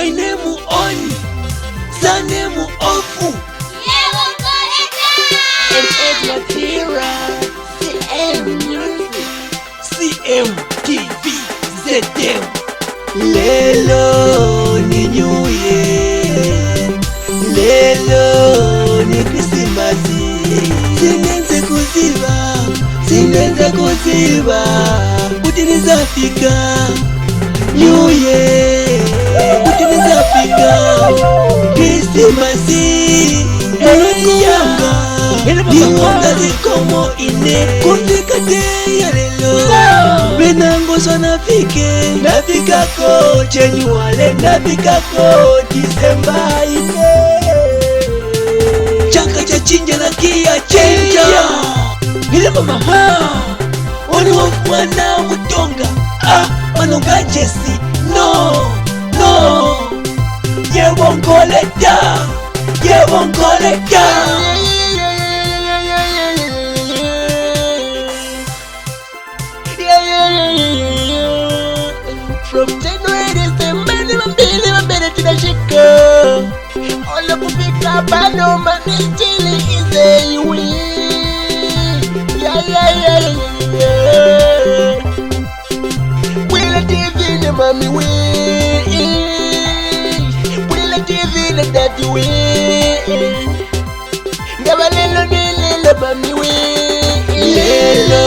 My name on, the name of and Edward Hira, CM Music, CM TV, ZM. Lelo ni New Year, lelo ni Krismasi. Sinenze kuziba kuti nizafika New Year, kuti nizafika Krismasi. Yanga Yunga zikomo ine kufika teya lelo Benango so nafikako January, nafikako December ine Chaka cha chinja na kia chenja Hile mama Wani wafwana mutonga Manonga Jesse No Ye won't call it down Ye won't call it down From January, December, I'm better to the Chicago. All of the big up, I know my still is a win. Yeah. Will I TV the mommy win? Will I TV the daddy win? Never little mommy win. Lelo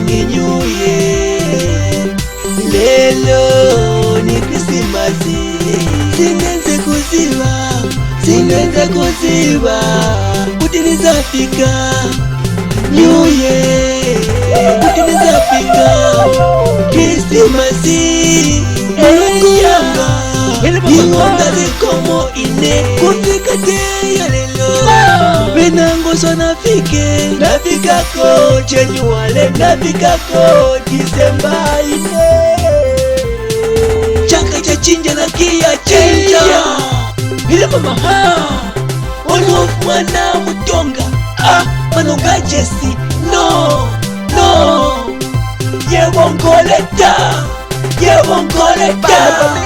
ni New Year, lelo ni Krismasi. Sinenze kuziba kuti nizafika New Year, kuti nizafika Krismasi. Yanga Yunga zikomo ine kufika teya lelo Benango so nafikako January, nafikako December ine Chaka cha chinja na kia chenja Hile mama Wani wafwana mutonga Manonga Jesse No Ye won't call it down Ye won't call it down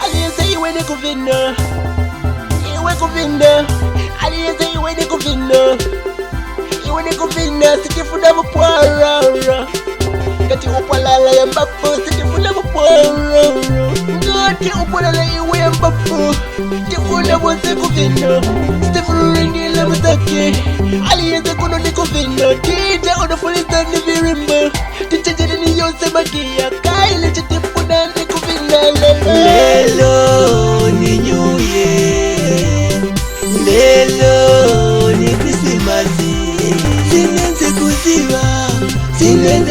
Aliyeza iwe ni kuvina Iwe kuvina Aliyeza iwe ni kuvina Iwe ni kuvina Sikifuna mpwara Kati upalala ya mbapo Sikifuna mpwara Ngati upalala iwe ya mbapo Sikifuna mwose kuvina Sikifuna ringila mzake Aliyeza kuno ni kuvina Tita unafuliza ni virimba Tichajiri ni yose magia Kaile chitifuna ni kuvina Lelo ni New Year, lelo ni Krismasi. Sinenze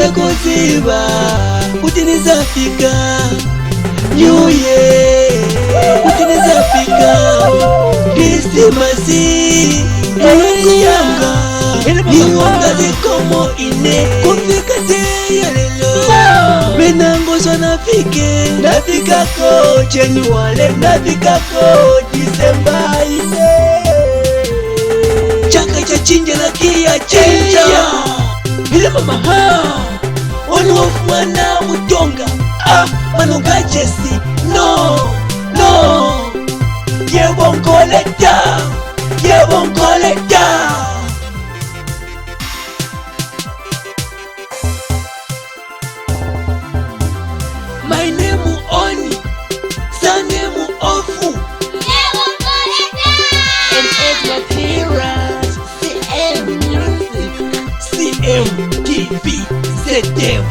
kuziba kuti nizafika New Year, kuti nizafika Krismasi. Yanga Yunga zikomo ine kufika teya lelo Benango so nafikako January, nafikako December ine Chaka cha chinja na kia chenja Hile mama Wani wafwana mutonga Manonga Jesse No Ye won't call it down Ye won't call it down My name on, the name of and Edward Hira, CM Music, CM TV, ZM.